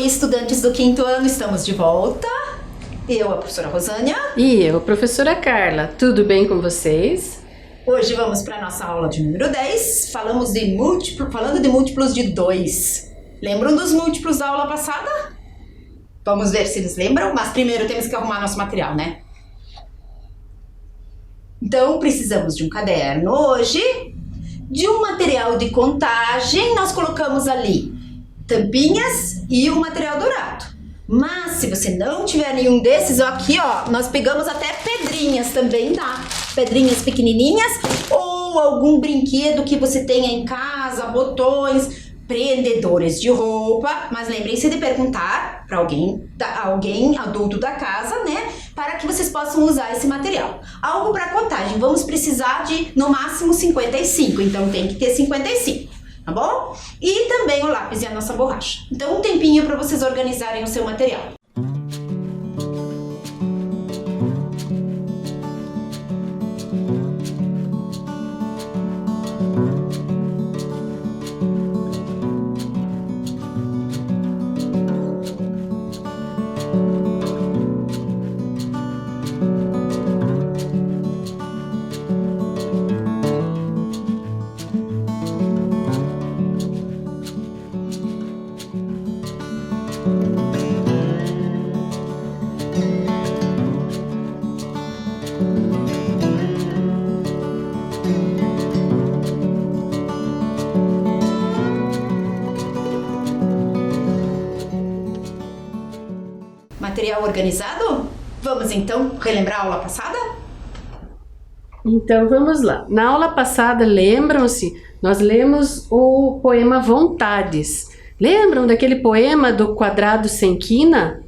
Oi, estudantes do 5º ano, estamos de volta. Eu, a professora Rosânia. E eu, professora Carla. Tudo bem com vocês? Hoje vamos para a nossa aula de número 10. Falando de múltiplos de 2. Lembram dos múltiplos da aula passada? Vamos ver se eles lembram, mas primeiro temos que arrumar nosso material, né? Então, precisamos de um caderno hoje, de um material de contagem. Nós colocamos ali tampinhas e o material dourado. Mas se você não tiver nenhum desses, aqui ó, nós pegamos até pedrinhas também, tá? Pedrinhas pequenininhas ou algum brinquedo que você tenha em casa, botões, prendedores de roupa. Mas lembrem-se de perguntar para alguém adulto da casa, né? Para que vocês possam usar esse material. Algo para contagem, vamos precisar de no máximo 55, então tem que ter 55. Tá bom? E também o lápis e a nossa borracha. Então, um tempinho para vocês organizarem o seu material. Material organizado? Vamos então relembrar a aula passada? Então vamos lá. Na aula passada, lembram-se? Nós lemos o poema Vontades. Lembram daquele poema do quadrado sem quina?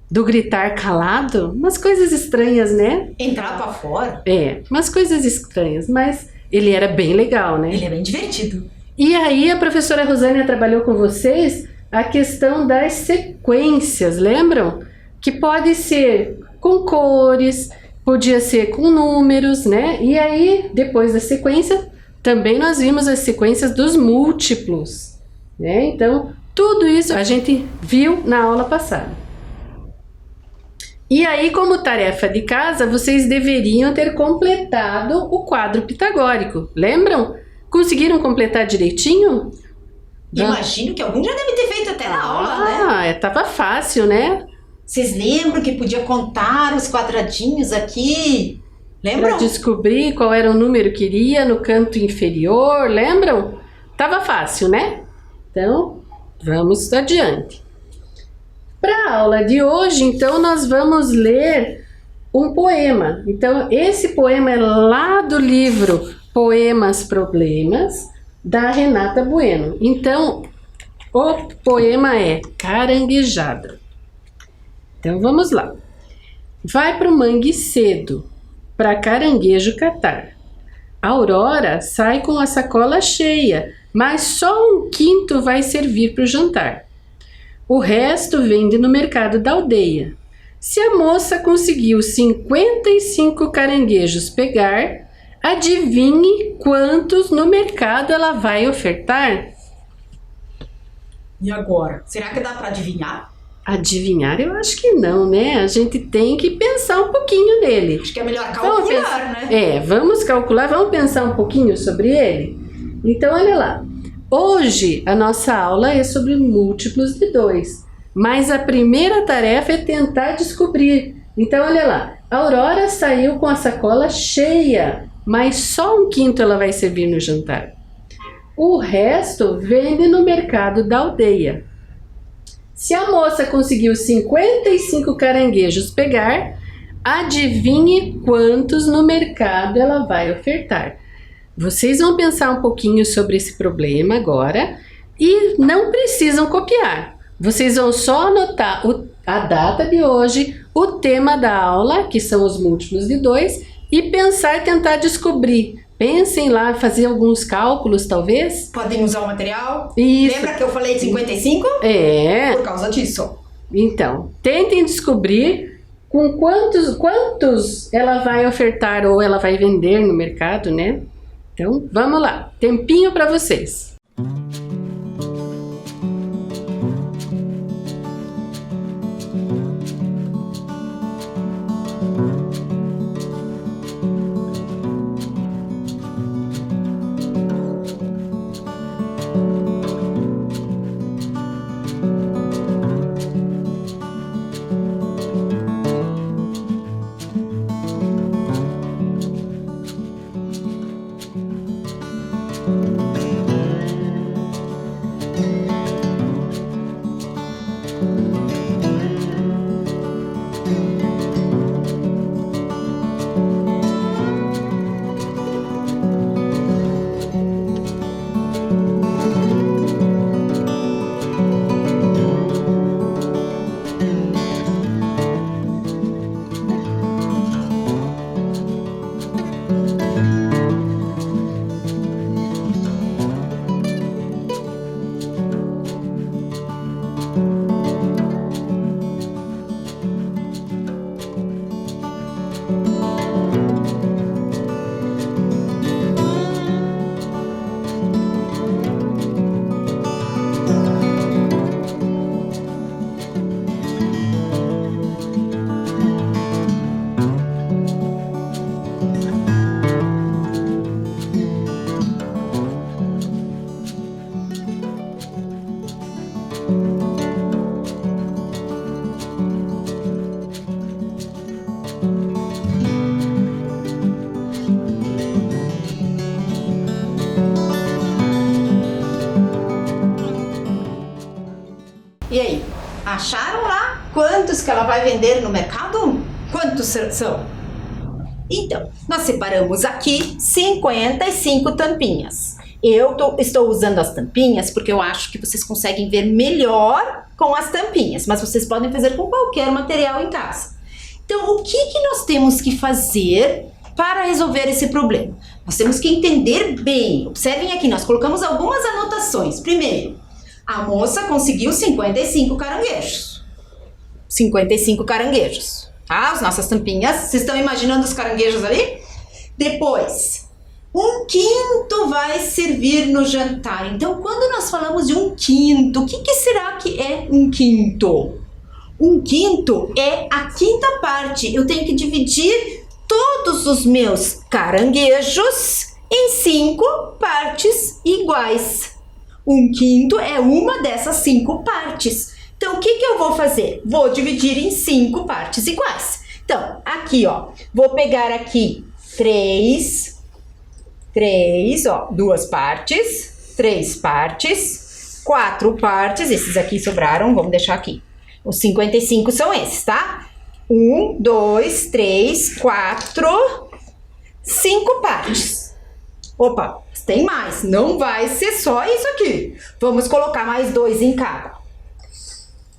Do gritar calado? Umas coisas estranhas, né? Entrar pra fora? É, umas coisas estranhas, mas ele era bem legal, né? Ele é bem divertido. E aí a professora Rosânia trabalhou com vocês a questão das sequências, lembram? Que pode ser com cores, podia ser com números, né? E aí, depois da sequência, também nós vimos as sequências dos múltiplos, né? Então, tudo isso a gente viu na aula passada. E aí, como tarefa de casa, vocês deveriam ter completado o quadro pitagórico, lembram? Conseguiram completar direitinho? Imagino que algum já deve ter feito até na aula, né? Ah, tava fácil, né? Vocês lembram que podia contar os quadradinhos aqui? Lembram? Para descobrir qual era o número que iria no canto inferior, lembram? Tava fácil, né? Então, vamos adiante. Para a aula de hoje, então, nós vamos ler um poema. Então, esse poema é lá do livro Poemas Problemas, da Renata Bueno. Então, o poema é Caranguejada. Então vamos lá. Vai pro mangue cedo, pra caranguejo catar. A Aurora sai com a sacola cheia, mas só 1/5 vai servir pro jantar. O resto vende no mercado da aldeia. Se a moça conseguiu 55 caranguejos pegar, adivinhe quantos no mercado ela vai ofertar? E agora? Será que dá para adivinhar? Adivinhar, eu acho que não, né? A gente tem que pensar um pouquinho nele. Acho que é melhor calcular, né? É, vamos calcular, vamos pensar um pouquinho sobre ele? Então, olha lá. Hoje, a nossa aula é sobre múltiplos de 2. Mas a primeira tarefa é tentar descobrir. Então, olha lá. A Aurora saiu com a sacola cheia, mas só 1/5 ela vai servir no jantar. O resto vende no mercado da aldeia. Se a moça conseguiu 55 caranguejos pegar, adivinhe quantos no mercado ela vai ofertar. Vocês vão pensar um pouquinho sobre esse problema agora e não precisam copiar. Vocês vão só anotar a data de hoje, o tema da aula, que são os múltiplos de 2, e pensar e tentar descobrir. Pensem lá, fazer alguns cálculos, talvez. Podem usar o material. Isso. Lembra que eu falei de 55? É. Por causa disso. Então, tentem descobrir com quantos ela vai ofertar ou ela vai vender no mercado, né? Então, vamos lá. Tempinho para vocês. Acharam lá quantos que ela vai vender no mercado? Quantos são? Então, nós separamos aqui 55 tampinhas. Eu estou usando as tampinhas porque eu acho que vocês conseguem ver melhor com as tampinhas, mas vocês podem fazer com qualquer material em casa. Então, o que nós temos que fazer para resolver esse problema? Nós temos que entender bem. Observem aqui, nós colocamos algumas anotações. Primeiro, a moça conseguiu 55 caranguejos. 55 caranguejos, tá? As nossas tampinhas. Vocês estão imaginando os caranguejos ali? Depois, 1/5 vai servir no jantar. Então, quando nós falamos de 1/5, o que será que é 1/5? 1/5 é a quinta parte. Eu tenho que dividir todos os meus caranguejos em 5 partes iguais. 1/5 é uma dessas 5 partes. Então, o que eu vou fazer? Vou dividir em 5 partes iguais. Então, aqui, ó, vou pegar aqui 3, ó, 2 partes, 3 partes, 4 partes, esses aqui sobraram, vamos deixar aqui. Os 55 são esses, tá? 1, 2, 3, 4, 5 partes. Opa, tem mais, não vai ser só isso aqui. Vamos colocar mais 2 em cada.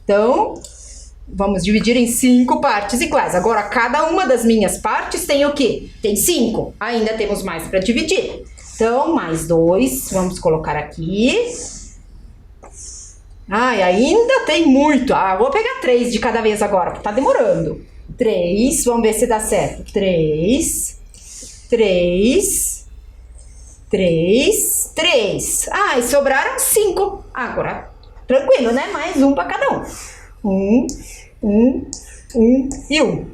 Então, vamos dividir em 5 partes iguais. Agora, cada uma das minhas partes tem o quê? Tem 5. Ainda temos mais para dividir. Então, mais 2, vamos colocar aqui. Ai, ainda tem muito. Vou pegar 3 de cada vez agora, porque tá demorando. 3, vamos ver se dá certo. 3, 3, 3, 3. E sobraram 5. Agora, tranquilo, né? Mais um para cada um. 1 e 1.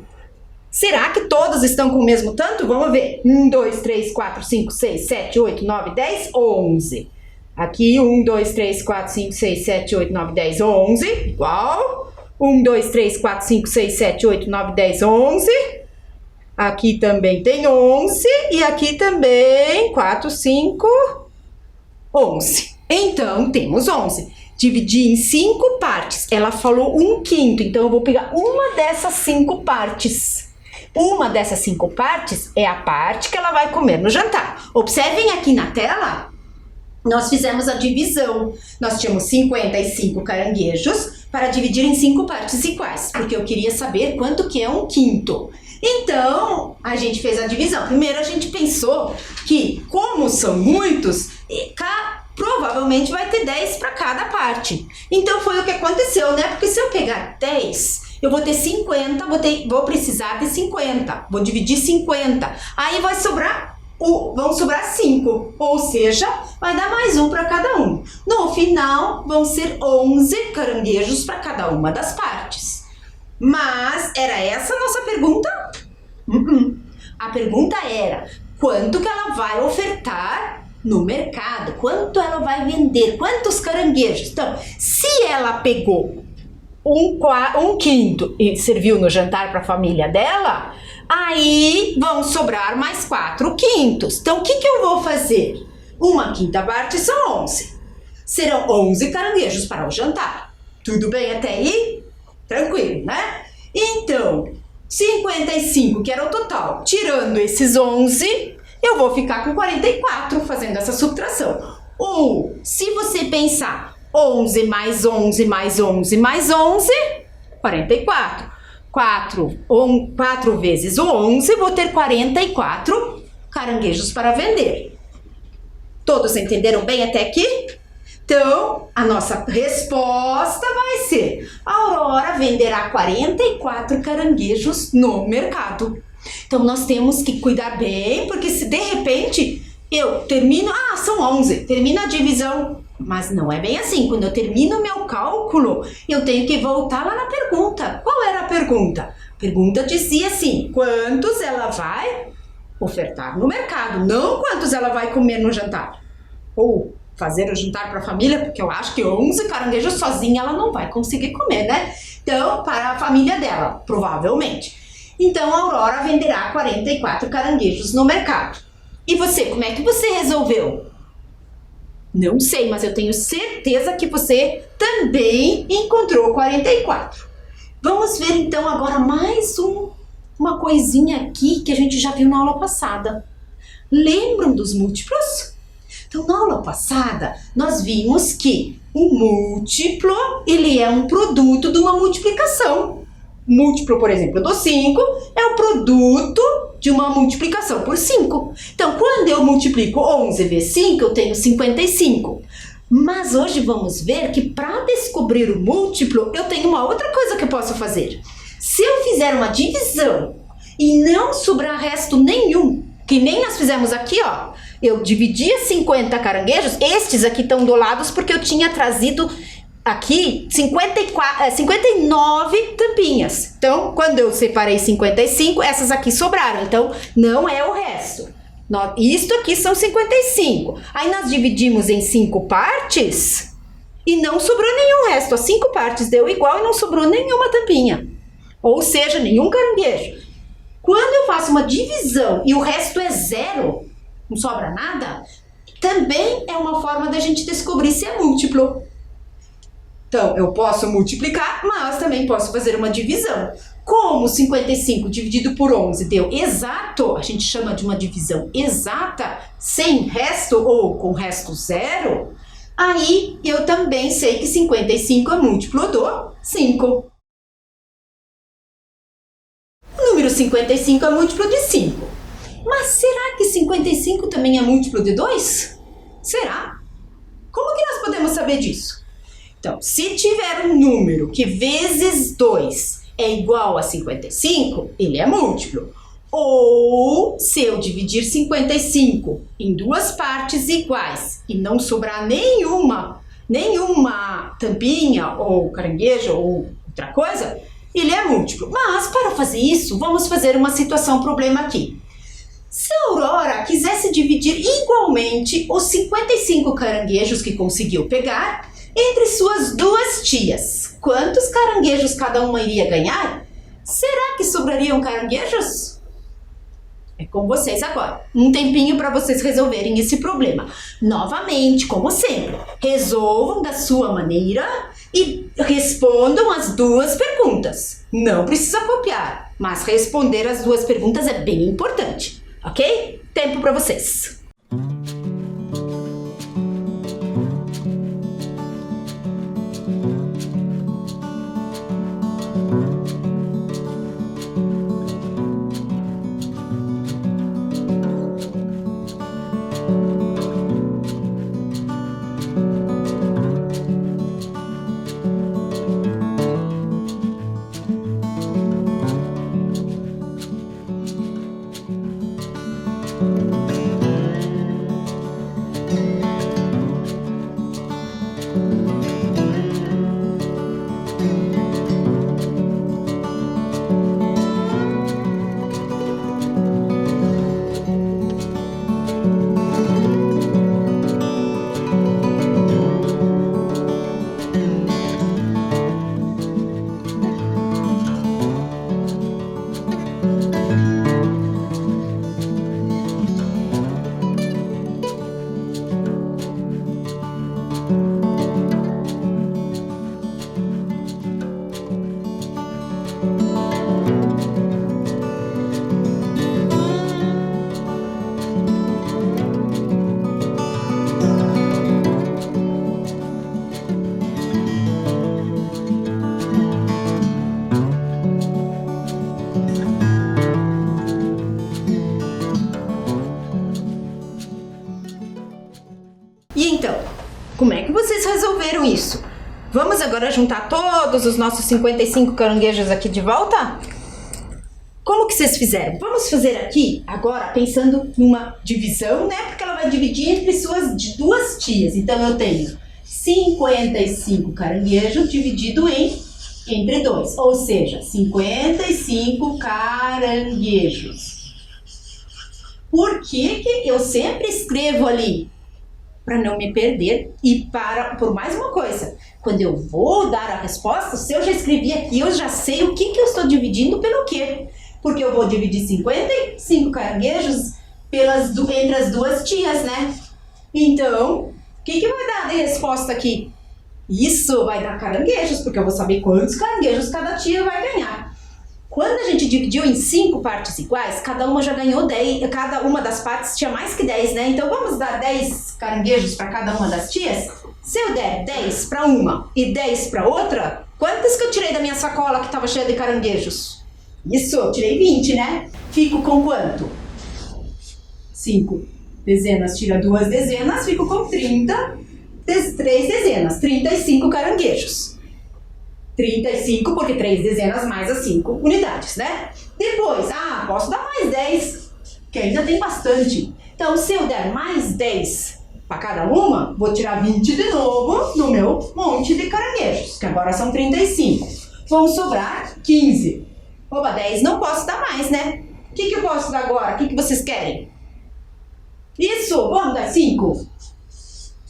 Será que todos estão com o mesmo tanto? Vamos ver. 1, 2, 3, 4, 5, 6, 7, 8, 9, 10, 11. Aqui, 1, 2, 3, 4, 5, 6, 7, 8, 9, 10, 11. Igual. 1, 2, 3, 4, 5, 6, 7, 8, 9, 10, 11. Aqui também tem 11. E aqui também 4, 5, 11. Então, temos 11. Dividi em 5 partes. Ela falou 1/5. Então, eu vou pegar uma dessas 5 partes. Uma dessas 5 partes é a parte que ela vai comer no jantar. Observem aqui na tela. Nós fizemos a divisão. Nós tínhamos 55 caranguejos para dividir em 5 partes iguais, porque eu queria saber quanto que é 1/5. Então, a gente fez a divisão. Primeiro, a gente pensou que, como são muitos, provavelmente vai ter 10 para cada parte. Então, foi o que aconteceu, né? Porque se eu pegar 10, eu vou ter 50, vou precisar de 50. Vou dividir 50. Aí vão sobrar 5, ou seja, vai dar mais um para cada um. No final, vão ser 11 caranguejos para cada uma das partes. Mas, era essa a nossa pergunta? A pergunta era, quanto que ela vai ofertar no mercado? Quanto ela vai vender? Quantos caranguejos? Então, se ela pegou 1/5 e serviu no jantar para a família dela, aí vão sobrar mais 4/5. Então, o que eu vou fazer? 1/5 parte são 11. Serão 11 caranguejos para o jantar. Tudo bem até aí? Tranquilo, né? Então, 55, que era o total, tirando esses 11, eu vou ficar com 44 fazendo essa subtração. Ou, se você pensar 11 mais 11 mais 11 mais 11, 44. 4 vezes o 11, vou ter 44 caranguejos para vender. Todos entenderam bem até aqui? Então, a nossa resposta vai ser: a Aurora venderá 44 caranguejos no mercado. Então, nós temos que cuidar bem, porque se de repente eu termino, são 11, termina a divisão. Mas não é bem assim. Quando eu termino o meu cálculo, eu tenho que voltar lá na pergunta. Qual era a pergunta? A pergunta dizia assim: quantos ela vai ofertar no mercado? Não quantos ela vai comer no jantar. Ou fazer o jantar para a família, porque eu acho que 11 caranguejos sozinha ela não vai conseguir comer, né? Então, para a família dela, provavelmente. Então, a Aurora venderá 44 caranguejos no mercado. E você, como é que você resolveu? Não sei, mas eu tenho certeza que você também encontrou 44. Vamos ver então agora mais uma coisinha aqui que a gente já viu na aula passada. Lembram dos múltiplos? Então, na aula passada, nós vimos que o múltiplo, ele é um produto de uma multiplicação. Múltiplo, por exemplo, do 5 é o produto de uma multiplicação por 5. Então, quando eu multiplico 11 vezes 5, eu tenho 55. Mas hoje vamos ver que para descobrir o múltiplo, eu tenho uma outra coisa que eu posso fazer. Se eu fizer uma divisão e não sobrar resto nenhum, que nem nós fizemos aqui, ó, eu dividia 50 caranguejos, estes aqui estão dolados porque eu tinha trazido aqui 59 tampinhas. Então, quando eu separei 55, essas aqui sobraram, então não é o resto. Isto aqui são 55. Aí nós dividimos em 5 partes e não sobrou nenhum resto. As 5 partes deu igual e não sobrou nenhuma tampinha. Ou seja, nenhum caranguejo. Quando eu faço uma divisão e o resto é zero, não sobra nada, também é uma forma da gente descobrir se é múltiplo. Então, eu posso multiplicar, mas também posso fazer uma divisão. Como 55 dividido por 11 deu exato, a gente chama de uma divisão exata, sem resto ou com resto zero, aí eu também sei que 55 é múltiplo do 5. O número 55 é múltiplo de 5. Mas será que 55 também é múltiplo de 2? Será? Como que nós podemos saber disso? Então, se tiver um número que vezes 2 é igual a 55, ele é múltiplo. Ou, se eu dividir 55 em 2 partes iguais e não sobrar nenhuma tampinha ou caranguejo ou outra coisa, ele é múltiplo. Mas, para fazer isso, vamos fazer uma situação problema aqui. Se a Aurora quisesse dividir igualmente os 55 caranguejos que conseguiu pegar entre suas 2 tias, quantos caranguejos cada uma iria ganhar? Será que sobrariam caranguejos? É com vocês agora. Um tempinho para vocês resolverem esse problema. Novamente, como sempre, resolvam da sua maneira e respondam as 2 perguntas. Não precisa copiar, mas responder as 2 perguntas é bem importante. Ok? Tempo para vocês. E então, como é que vocês resolveram isso? Vamos agora juntar todos os nossos 55 caranguejos aqui de volta? Como que vocês fizeram? Vamos fazer aqui, agora, pensando numa divisão, né? Porque ela vai dividir entre suas 2 tias. Então, eu tenho 55 caranguejos dividido entre 2. Ou seja, 55 caranguejos. Por que que eu sempre escrevo ali? Para não me perder e por mais uma coisa, quando eu vou dar a resposta, se eu já escrevi aqui, eu já sei o que eu estou dividindo pelo quê. Porque eu vou dividir 55 caranguejos entre as 2 tias, né? Então, que vai dar de resposta aqui? Isso vai dar caranguejos, porque eu vou saber quantos caranguejos cada tia vai ganhar. Quando a gente dividiu em 5 partes iguais, cada uma já ganhou 10, cada uma das partes tinha mais que 10, né? Então vamos dar 10 caranguejos para cada uma das tias? Se eu der 10 para uma e 10 para outra, quantas que eu tirei da minha sacola que estava cheia de caranguejos? Isso, eu tirei 20, né? Fico com quanto? 5 dezenas, tira 2 dezenas, fico com 30, 3 dezenas, 35 caranguejos. 35, porque 3 dezenas mais as 5 unidades, né? Depois, posso dar mais 10, que ainda tem bastante. Então, se eu der mais 10 para cada uma, vou tirar 20 de novo no meu monte de caranguejos, que agora são 35. Vão sobrar 15. Opa, 10 não posso dar mais, né? O que eu posso dar agora? O que vocês querem? Isso, vamos dar 5.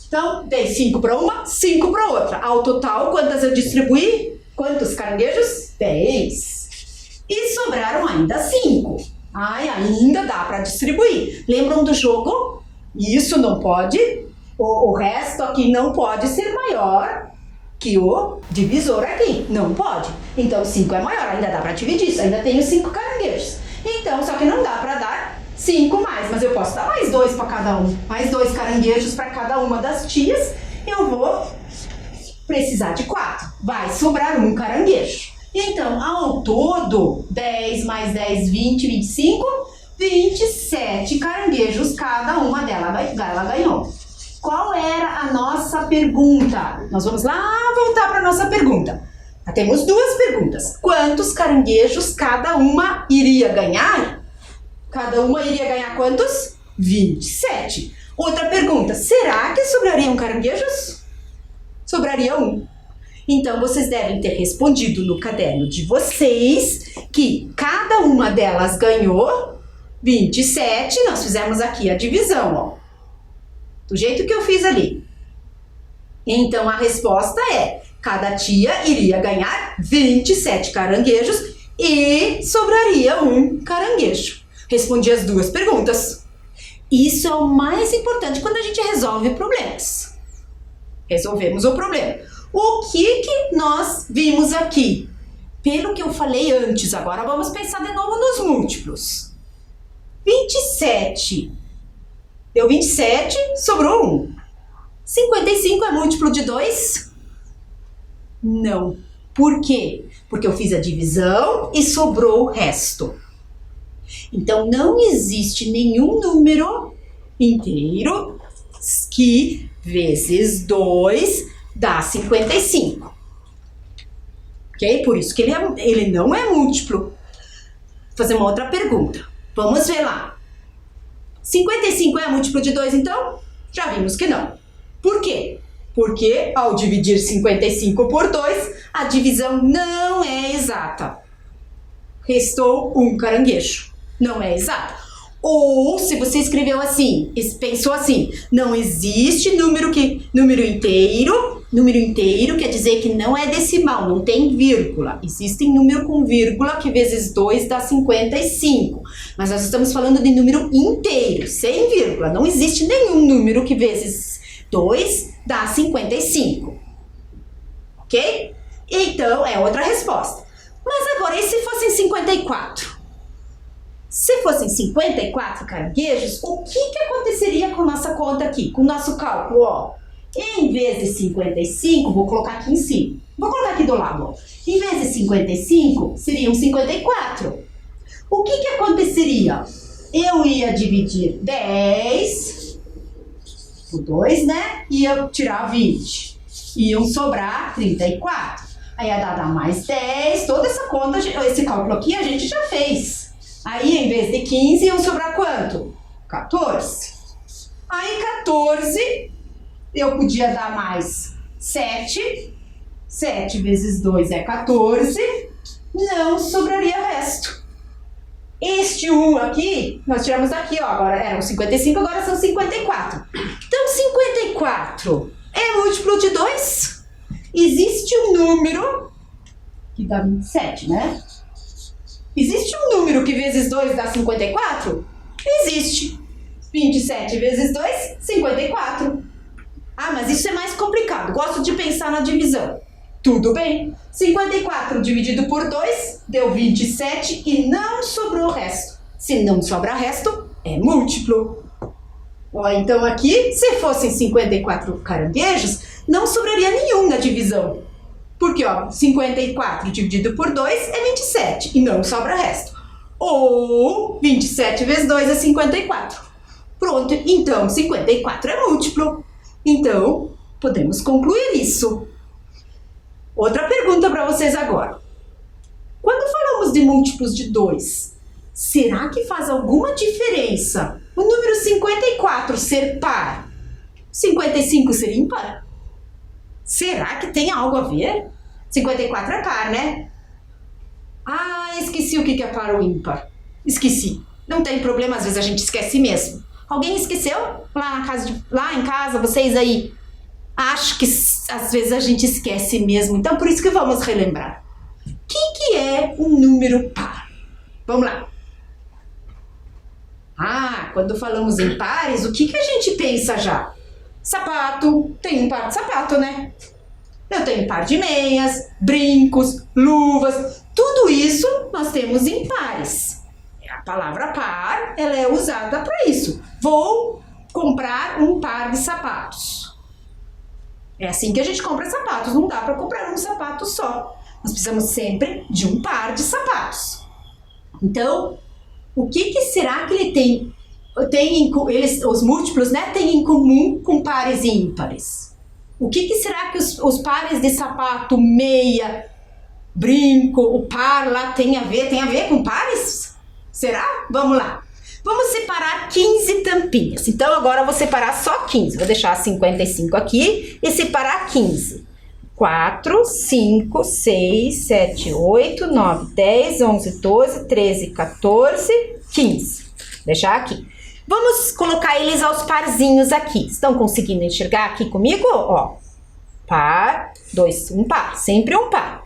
Então, dei 5 para uma, 5 para outra. Ao total, quantas eu distribuí? Quantos caranguejos? 10. E sobraram ainda 5. Ainda dá para distribuir. Lembram do jogo? Isso não pode, o resto aqui não pode ser maior que o divisor aqui. Não pode. Então 5 é maior, ainda dá para dividir isso. Ainda tenho 5 caranguejos. Então, só que não dá para dar 5 mais, mas eu posso dar mais 2 para cada um. Mais 2 caranguejos para cada uma das tias. Eu vou precisar de 4. Vai sobrar um caranguejo. Então, ao todo, 10 mais 10, 20, 25, 27 caranguejos cada uma delas ela ganhou. Qual era a nossa pergunta? Nós vamos lá voltar para a nossa pergunta. Temos 2 perguntas. Quantos caranguejos cada uma iria ganhar? Cada uma iria ganhar quantos? 27. Outra pergunta. Será que sobrariam caranguejos? Sobraria um. Então, vocês devem ter respondido no caderno de vocês que cada uma delas ganhou 27. Nós fizemos aqui a divisão, ó. Do jeito que eu fiz ali. Então, a resposta é: cada tia iria ganhar 27 caranguejos e sobraria um caranguejo. Respondi as 2 perguntas. Isso é o mais importante quando a gente resolve problemas. Resolvemos o problema. O que nós vimos aqui? Pelo que eu falei antes, agora vamos pensar de novo nos múltiplos. 27. Deu 27, sobrou 1. 55 é múltiplo de 2? Não. Por quê? Porque eu fiz a divisão e sobrou o resto. Então, não existe nenhum número inteiro que vezes 2 dá 55. Ok? Por isso que ele não é múltiplo. Vou fazer uma outra pergunta. Vamos ver lá. 55 é múltiplo de 2, então? Já vimos que não. Por quê? Porque ao dividir 55 por 2, a divisão não é exata. Restou um caranguejo. Não é exata. Ou se você escreveu assim, pensou assim, não existe número inteiro. Número inteiro quer dizer que não é decimal, não tem vírgula. Existe número com vírgula que vezes 2 dá 55. Mas nós estamos falando de número inteiro, sem vírgula. Não existe nenhum número que vezes 2 dá 55. Ok? Então, é outra resposta. Mas agora, e se fossem 54? Se fossem 54 caranguejos, o que aconteceria com nossa conta aqui? Com o nosso cálculo, ó. Em vez de 55, vou colocar aqui em cima. Vou colocar aqui do lado, ó. Em vez de 55, seriam 54. O que aconteceria? Eu ia dividir 10 por 2, né? Ia tirar 20. Iam sobrar 34. Aí ia dar mais 10. Toda essa conta, esse cálculo aqui a gente já fez. Aí, em vez de 15, iam sobrar quanto? 14. Aí, 14, eu podia dar mais 7. 7 vezes 2 é 14. Não sobraria resto. Este 1 aqui, nós tiramos daqui, ó. Agora eram 55, agora são 54. Então, 54 é múltiplo de 2? Existe um número que dá 27, né? Existe um número que vezes 2 dá 54? Existe. 27 vezes 2, 54. Ah, mas isso é mais complicado, gosto de pensar na divisão. Tudo bem, 54 dividido por 2 deu 27 e não sobrou o resto. Se não sobra resto, é múltiplo. Ó, então aqui, se fossem 54 caranguejos, não sobraria nenhum na divisão. Porque, ó, 54 dividido por 2 é 27 e não sobra resto. Ou 27 vezes 2 é 54. Pronto, então 54 é múltiplo. Então, podemos concluir isso. Outra pergunta para vocês agora. Quando falamos de múltiplos de 2, será que faz alguma diferença o número 54 ser par? 55 ser ímpar? Será que tem algo a ver? 54 é par, né? Ah, esqueci o que é par ou ímpar. Esqueci. Não tem problema, às vezes a gente esquece mesmo. Alguém esqueceu? Lá em casa, vocês aí? Acho que às vezes a gente esquece mesmo. Então, por isso que vamos relembrar. O que é um número par? Vamos lá. Ah, quando falamos em pares, o que a gente pensa já? Sapato, tem um par de sapato, né? Eu tenho par de meias, brincos, luvas, tudo isso nós temos em pares. A palavra par, ela é usada para isso. Vou comprar um par de sapatos. É assim que a gente compra sapatos, não dá para comprar um sapato só. Nós precisamos sempre de um par de sapatos. Então, o que será que ele tem os múltiplos, né, têm em comum com pares e ímpares? O que será que os pares de sapato, meia, brinco, o par lá tem a ver com pares? Será? Vamos lá. Vamos separar 15 tampinhas. Então, agora eu vou separar só 15. Vou deixar 55 aqui e separar 15. 4, 5, 6, 7, 8, 9, 10, 11, 12, 13, 14, 15. Deixar aqui. Vamos colocar eles aos parzinhos aqui. Estão conseguindo enxergar aqui comigo? Ó, par, um par, sempre um par.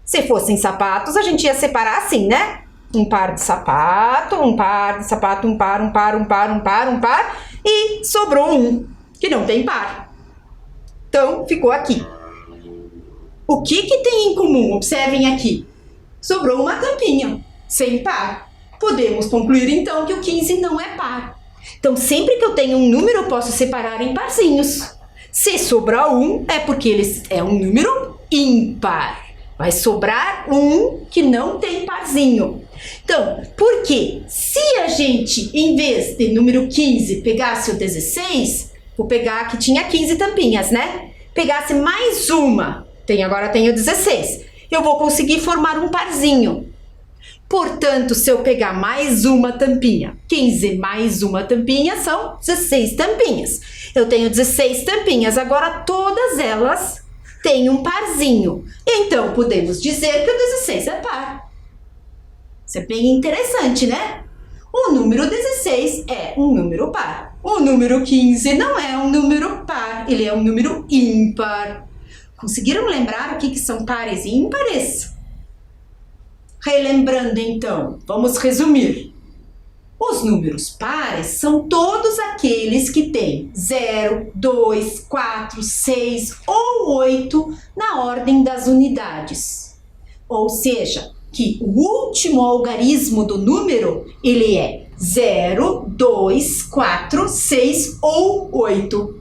Se fossem sapatos, a gente ia separar assim, né? Um par de sapato, um par de sapato, um par, e sobrou um, que não tem par. Então, ficou aqui. O que tem em comum? Observem aqui. Sobrou uma tampinha, sem par. Podemos concluir, então, que o 15 não é par. Então, sempre que eu tenho um número, eu posso separar em parzinhos. Se sobrar um, é porque ele é um número ímpar. Vai sobrar um que não tem parzinho. Então, por quê? Se a gente, em vez de número 15, pegasse o 16, vou pegar que tinha 15 tampinhas, né? Pegasse mais uma, agora tenho 16, eu vou conseguir formar um parzinho. Portanto, se eu pegar mais uma tampinha, 15 mais uma tampinha são 16 tampinhas. Eu tenho 16 tampinhas, agora todas elas têm um parzinho. Então, podemos dizer que o 16 é par. Isso é bem interessante, né? O número 16 é um número par. O número 15 não é um número par, ele é um número ímpar. Conseguiram lembrar o que são pares e ímpares? Relembrando então, vamos resumir. Os números pares são todos aqueles que têm 0, 2, 4, 6 ou 8 na ordem das unidades. Ou seja, que o último algarismo do número, ele é 0, 2, 4, 6 ou 8.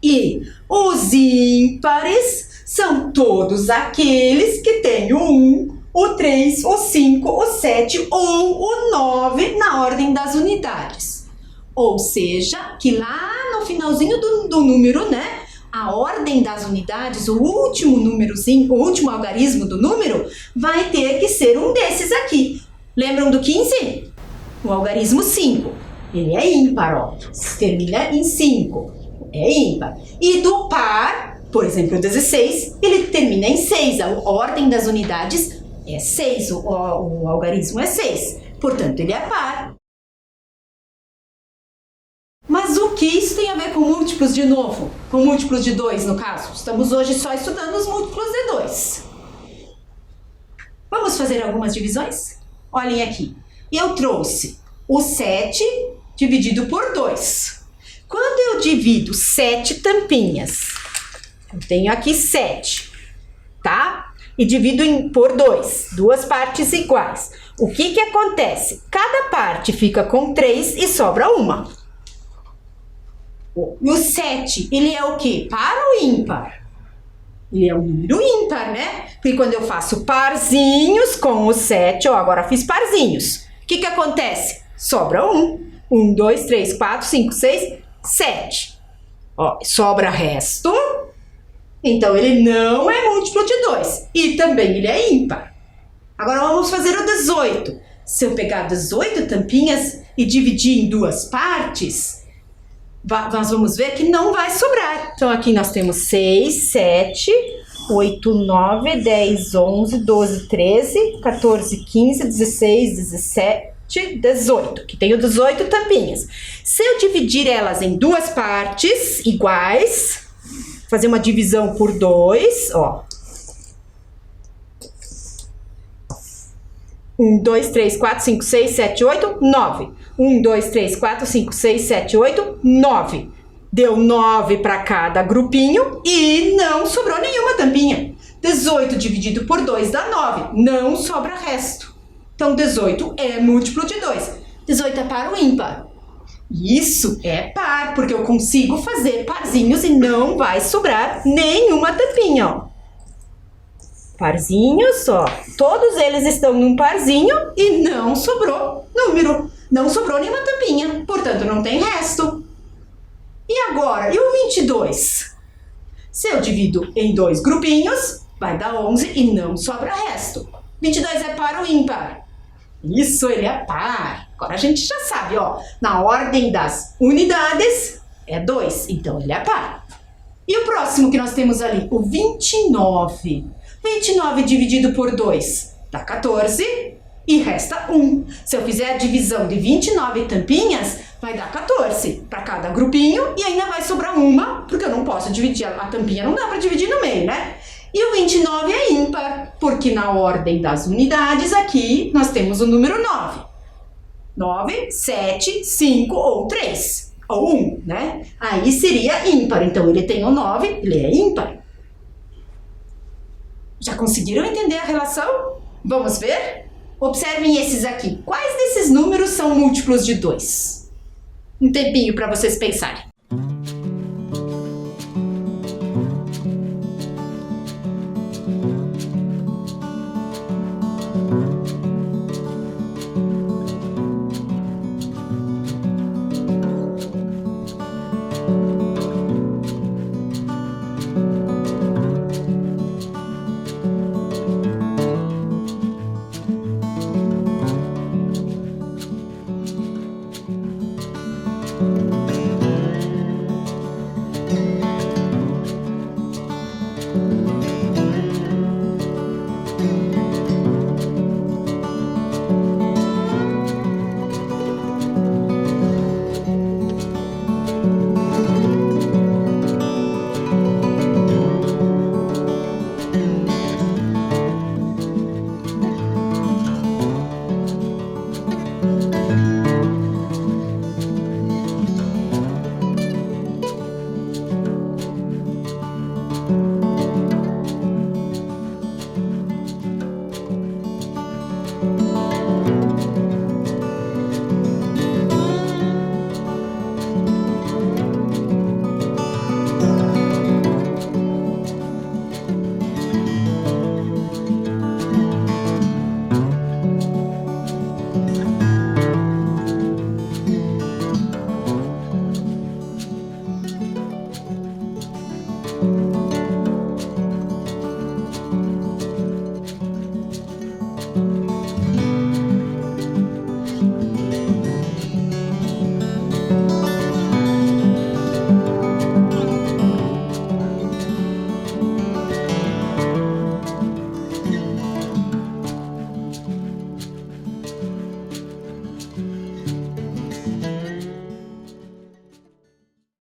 E os ímpares são todos aqueles que têm o 1, o 3, o 5, o 7 ou o 9 na ordem das unidades. Ou seja, que lá no finalzinho do número, né? A ordem das unidades, o último númerozinho, o último algarismo do número, vai ter que ser um desses aqui. Lembram do 15? O algarismo 5. Ele é ímpar, ó. Termina em 5. É ímpar. E do par, por exemplo, o 16, ele termina em 6. A ordem das unidades é 6. O algarismo é 6. Portanto, ele é par. Mas o que isso tem a ver com múltiplos de novo? Com múltiplos de 2, no caso? Estamos hoje só estudando os múltiplos de 2. Vamos fazer algumas divisões? Olhem aqui. Eu trouxe o 7 dividido por 2. Quando eu divido 7 tampinhas, eu tenho aqui 7, tá? E divido por 2, duas partes iguais. O que acontece? Cada parte fica com 3 e sobra uma. E o 7, ele é o quê? Par ou ímpar? Ele é um número ímpar, né? Porque quando eu faço parzinhos com o 7, ó, agora fiz parzinhos. O que acontece? Sobra 1. 1, 2, 3, 4, 5, 6, 7. Ó, sobra resto. Então, ele não é múltiplo de 2. E também ele é ímpar. Agora, vamos fazer o 18. Se eu pegar 18 tampinhas e dividir em duas partes, nós vamos ver que não vai sobrar. Então, aqui nós temos 6, 7, 8, 9, 10, 11, 12, 13, 14, 15, 16, 17, 18. Que tenho 18 tampinhas. Se eu dividir elas em duas partes iguais, fazer uma divisão por 2, ó. 1, 2, 3, 4, 5, 6, 7, 8, 9. 1, 2, 3, 4, 5, 6, 7, 8, 9. Deu 9 para cada grupinho e não sobrou nenhuma tampinha. 18 dividido por 2 dá 9. Não sobra resto. Então, 18 é múltiplo de 2. 18 é par ou ímpar? Isso é par, porque eu consigo fazer parzinhos e não vai sobrar nenhuma tampinha, ó. Parzinhos, ó. Todos eles estão num parzinho e não sobrou número. Não sobrou nenhuma tampinha, portanto não tem resto. E agora, e o 22? Se eu divido em dois grupinhos, vai dar 11 e não sobra resto. 22 é par ou ímpar? Isso, ele é par. Agora a gente já sabe, ó. Na ordem das unidades, é 2, então ele é par. E o próximo que nós temos ali? O 29. 29 dividido por 2 dá 14 e resta 1. Se eu fizer a divisão de 29 tampinhas, vai dar 14 para cada grupinho e ainda vai sobrar uma, porque eu não posso dividir a tampinha, não dá para dividir no meio, né? E o 29 é ímpar, porque na ordem das unidades aqui nós temos o número 9. 9, 7, 5 ou 3, ou 1, né? Aí seria ímpar, então ele tem o 9, ele é ímpar. Já conseguiram entender a relação? Vamos ver? Observem esses aqui. Quais desses números são múltiplos de 2? Um tempinho para vocês pensarem.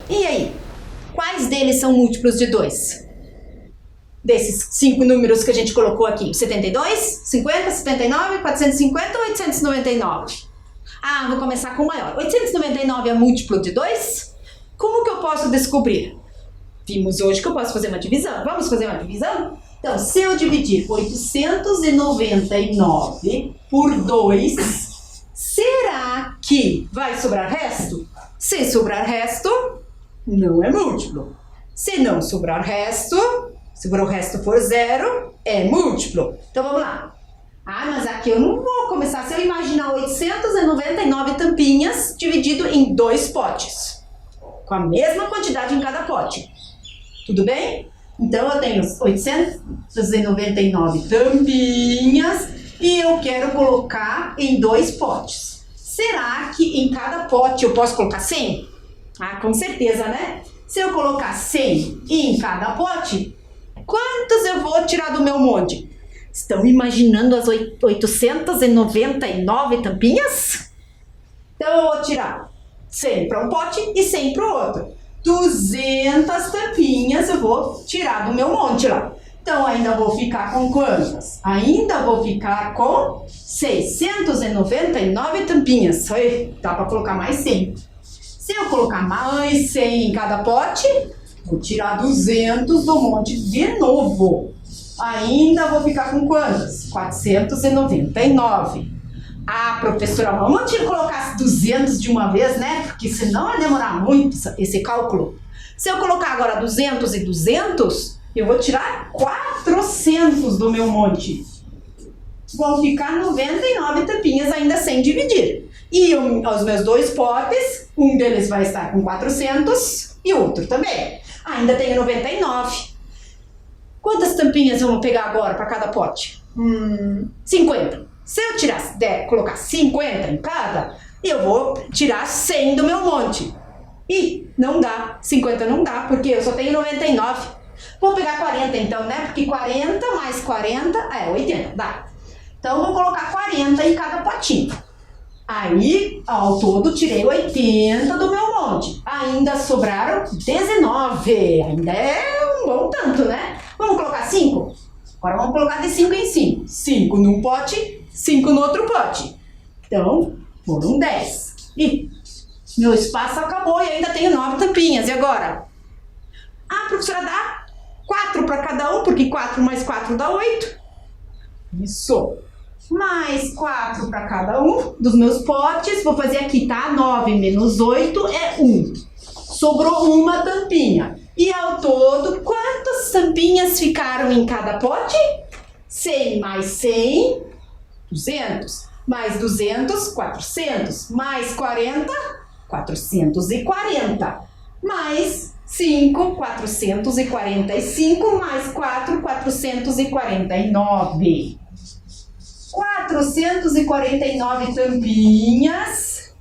E aí? Quais deles são múltiplos de 2? Desses 5 números que a gente colocou aqui. 72, 50, 79, 450 ou 899? Ah, vou começar com o maior. 899 é múltiplo de 2? Como que eu posso descobrir? Vimos hoje que eu posso fazer uma divisão. Vamos fazer uma divisão? Então, se eu dividir 899 por 2, será que vai sobrar resto? Se sobrar resto, não é múltiplo. Se não sobrar resto, se o resto for 0, é múltiplo. Então, vamos lá. Ah, mas aqui eu não vou começar. Se eu imaginar 899 tampinhas dividido em 2 potes, com a mesma quantidade em cada pote. Tudo bem? Então, eu tenho 899 tampinhas e eu quero colocar em 2 potes. Será que em cada pote eu posso colocar 100? Ah, com certeza, né? Se eu colocar 100 em cada pote, quantos eu vou tirar do meu monte? Estão imaginando as 899 tampinhas? Então, eu vou tirar 100 para um pote e 100 para o outro. 200 tampinhas eu vou tirar do meu monte lá. Então, ainda vou ficar com quantas? Ainda vou ficar com 699 tampinhas. Dá para colocar mais 100. Se eu colocar mais 100 em cada pote, vou tirar 200 do monte de novo. Ainda vou ficar com quantas? 499. Ah, professora, vamos colocar 200 de uma vez, né? Porque senão vai demorar muito esse cálculo. Se eu colocar agora 200 e 200, eu vou tirar 400 do meu monte. Vão ficar 99 tampinhas ainda sem dividir. E os meus 2 potes, um deles vai estar com 400 e outro também. Ainda tenho 99. Quantas tampinhas vamos pegar agora para cada pote? 50. Se eu colocar 50 em cada, eu vou tirar 100 do meu monte. E não dá, 50 não dá, porque eu só tenho 99. Vou pegar 40 então, né? Porque 40 mais 40 é 80, dá. Então, vou colocar 40 em cada potinho. Aí, ao todo, tirei 80 do meu monte. Ainda sobraram 19. Ainda é um bom tanto, né? Vamos colocar 5? Agora vamos colocar de 5 em 5. 5 num pote, 5 no outro pote. Então, foram 10. E meu espaço acabou e ainda tenho 9 tampinhas. E agora? Ah, professora, dá 4 para cada um, porque 4 mais 4 dá 8. Isso. Mais 4 para cada um dos meus potes. Vou fazer aqui, tá? 9 menos 8 é 1. Sobrou uma tampinha. E ao todo, quantas tampinhas ficaram em cada pote? 100 mais 100, 200. Mais 200, 400. Mais 40, 440. Mais 5, 445. Mais 4, 449. 449 tampinhas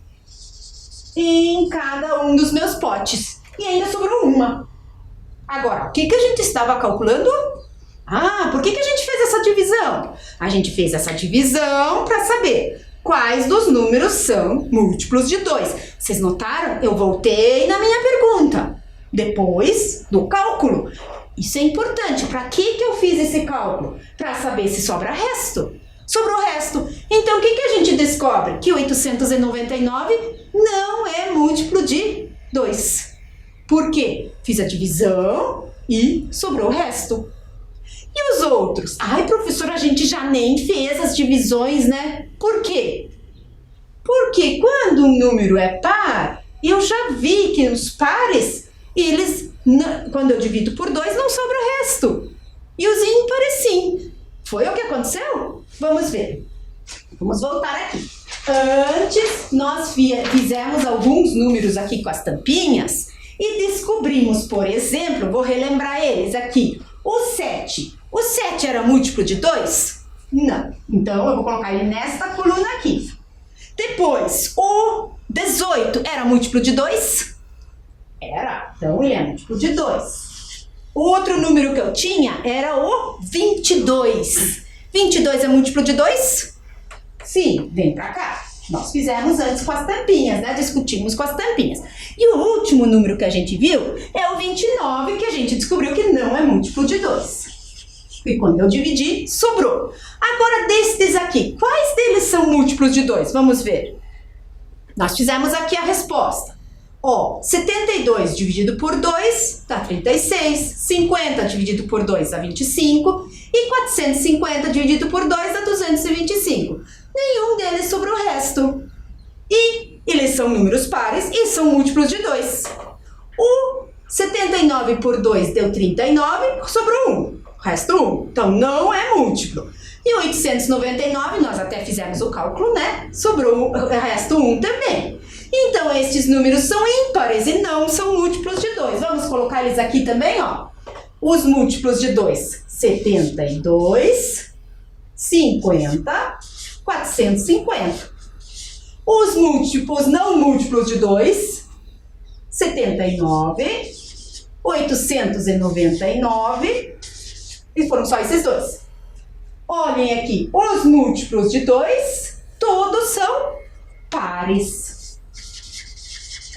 em cada um dos meus potes. E ainda sobrou uma. Agora, o que a gente estava calculando? Ah, por que a gente fez essa divisão? A gente fez essa divisão para saber quais dos números são múltiplos de 2. Vocês notaram? Eu voltei na minha pergunta, depois do cálculo. Isso é importante. Para que eu fiz esse cálculo? Para saber se sobra resto. Sobrou resto. Então, o que a gente descobre? Que 899 não é múltiplo de 2. Por quê? Fiz a divisão e sobrou o resto. E os outros? Ai, professora, a gente já nem fez as divisões, né? Por quê? Porque quando um número é par, eu já vi que os pares, quando eu divido por 2, não sobra resto. E os ímpares, sim. Foi o que aconteceu? Vamos ver. Vamos voltar aqui. Antes, nós fizemos alguns números aqui com as tampinhas e descobrimos, por exemplo, vou relembrar eles aqui, o 7. O 7 era múltiplo de 2? Não. Então, eu vou colocar ele nesta coluna aqui. Depois, o 18 era múltiplo de 2? Era. Então, ele é múltiplo de 2. O outro número que eu tinha era o 22. 22 é múltiplo de 2? Sim, vem pra cá. Nós fizemos antes com as tampinhas, né? Discutimos com as tampinhas. E o último número que a gente viu é o 29, que a gente descobriu que não é múltiplo de 2. E quando eu dividi, sobrou. Agora, destes aqui, quais deles são múltiplos de 2? Vamos ver. Nós fizemos aqui a resposta. Ó, 72 dividido por 2 dá 36, 50 dividido por 2 dá 25 e 450 dividido por 2 dá 225. Nenhum deles sobrou o resto. E eles são números pares e são múltiplos de 2. O 79 por 2 deu 39, sobrou 1. O resto 1. Então não é múltiplo. E 899, nós até fizemos o cálculo, né? Sobrou o resto 1 também. Então estes números são ímpares e não são múltiplos de 2. Vamos colocar eles aqui também, ó. Os múltiplos de 2, 72, 50, 450. Os múltiplos não múltiplos de 2, 79, 899, e foram só esses dois. Olhem aqui, os múltiplos de 2, todos são pares.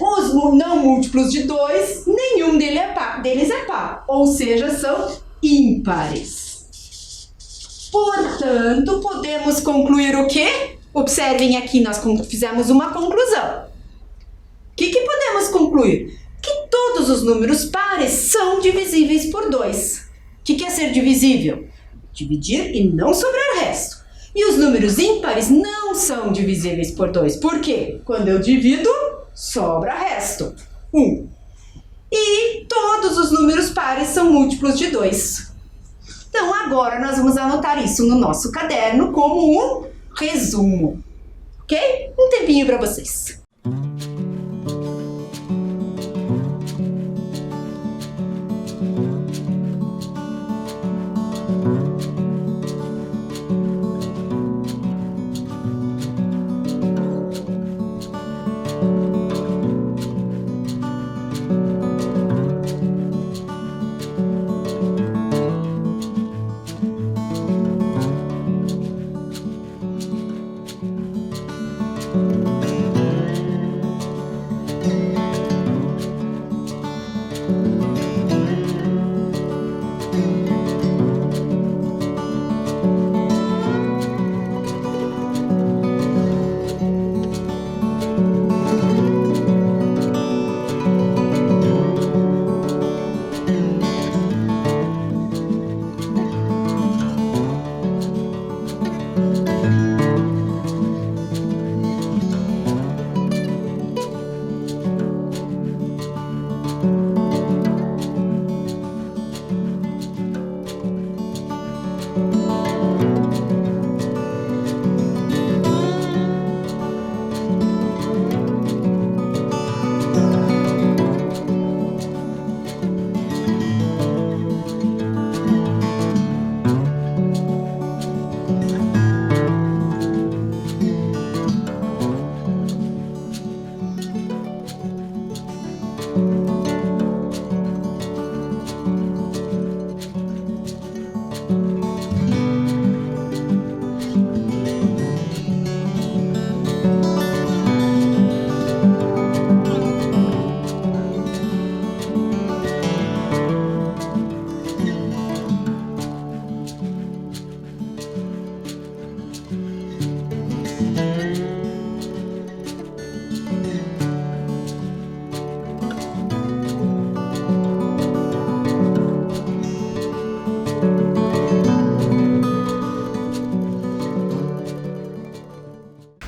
Os não múltiplos de 2, nenhum deles é par, ou seja, são ímpares. Portanto, podemos concluir o quê? Observem aqui, nós fizemos uma conclusão. O que podemos concluir? Que todos os números pares são divisíveis por 2. O que é ser divisível? Dividir e não sobrar o resto. E os números ímpares não são divisíveis por 2. Por quê? Quando eu divido, sobra resto. 1. E todos os números pares são múltiplos de 2. Então agora nós vamos anotar isso no nosso caderno como um resumo. Ok? Um tempinho para vocês.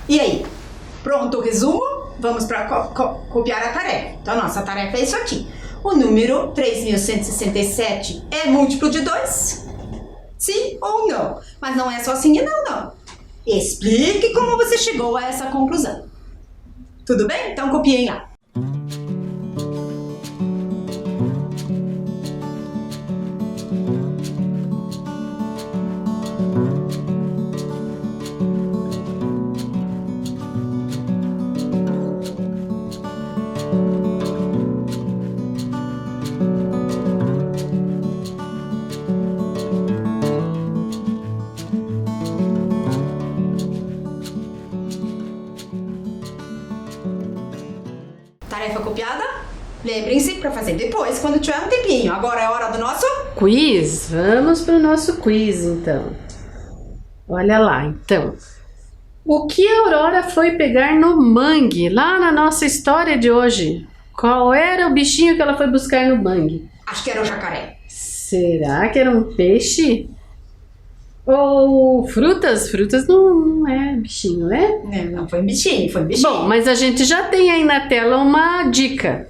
E aí? Pronto o resumo? Vamos para copiar a tarefa. Então, nossa tarefa é isso aqui. O número 3.167 é múltiplo de 2? Sim ou não? Mas não é só sim e não, não. Explique como você chegou a essa conclusão. Tudo bem? Então, copiem lá. Tarefa copiada? Lembrem-se para fazer depois, quando tiver um tempinho. Agora é a hora do nosso quiz. Vamos para o nosso quiz, então. Olha lá, então. O que a Aurora foi pegar no mangue, lá na nossa história de hoje? Qual era o bichinho que ela foi buscar no mangue? Acho que era o jacaré. Será que era um peixe? Ou frutas? Frutas não é bichinho, né? Não foi um bichinho, foi um bichinho. Bom, mas a gente já tem aí na tela uma dica.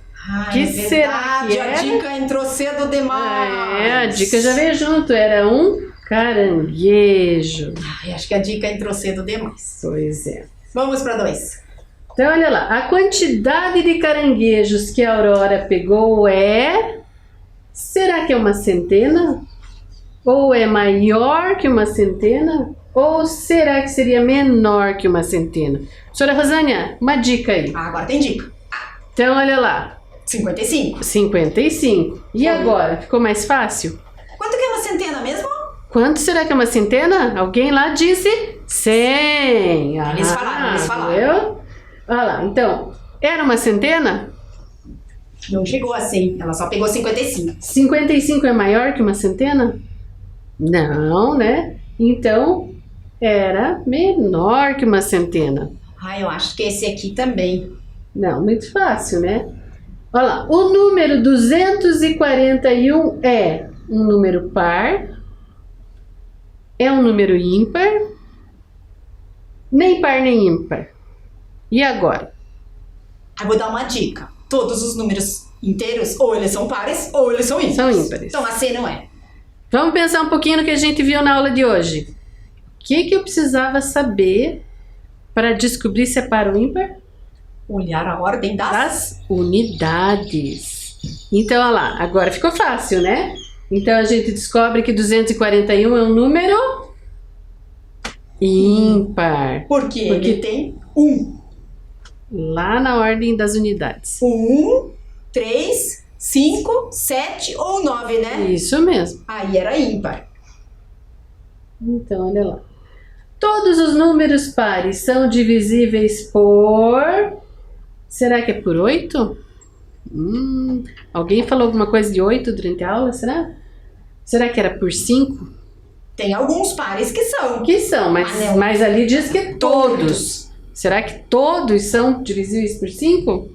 Que que será que a é? dica entrou cedo demais. A dica já veio junto, era um caranguejo. Acho que a dica entrou cedo demais. Pois é. Vamos para 2. Então, olha lá, a quantidade de caranguejos que a Aurora pegou é... Será que é uma centena? Ou é maior que uma centena? Ou será que seria menor que uma centena? Professora Rosânia, uma dica aí. Agora tem dica. Então, olha lá. 55. 55. E agora? Ficou mais fácil? Quanto que é uma centena mesmo? Quanto será que é uma centena? Alguém lá disse 100. Eles falaram. Viu? Olha lá, então, era uma centena? Não chegou assim, ela só pegou 55. 55 é maior que uma centena? Não, né? Então, era menor que uma centena. Eu acho que esse aqui também. Não, muito fácil, né? Olha lá, o número 241 é um número par, é um número ímpar, nem par nem ímpar. E agora? Vou dar uma dica. Todos os números inteiros, ou eles são pares, ou eles são ímpares. São ímpares. Então a C não é. Vamos pensar um pouquinho no que a gente viu na aula de hoje. O que eu precisava saber para descobrir se é par ou ímpar? Olhar a ordem Das unidades. Então, olha lá, agora ficou fácil, né? Então, a gente descobre que 241 é um número ímpar. Porque ele tem 1. Lá na ordem das unidades. 1, 3, 5, 7 ou 9, né? Isso mesmo. Aí era ímpar. Então, olha lá. Todos os números pares são divisíveis por... Será que é por 8? Alguém falou alguma coisa de 8 durante a aula, será? Será que era por 5? Tem alguns pares que são. Que são, mas ali diz que é todos. Será que todos são divisíveis por 5?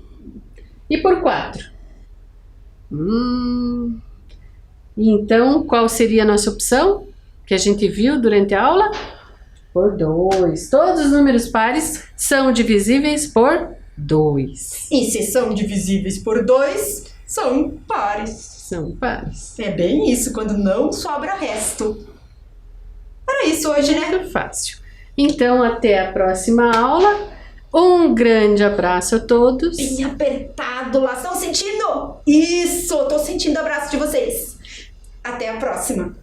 E por 4? Então, qual seria a nossa opção? Que a gente viu durante a aula? Por 2. Todos os números pares são divisíveis por 2. E se são divisíveis por 2, são pares. São pares. É bem isso, quando não sobra resto. Era isso hoje, né? Muito fácil. Então, até a próxima aula. Um grande abraço a todos. Bem apertado lá. Estão sentindo? Isso, tô sentindo o abraço de vocês. Até a próxima.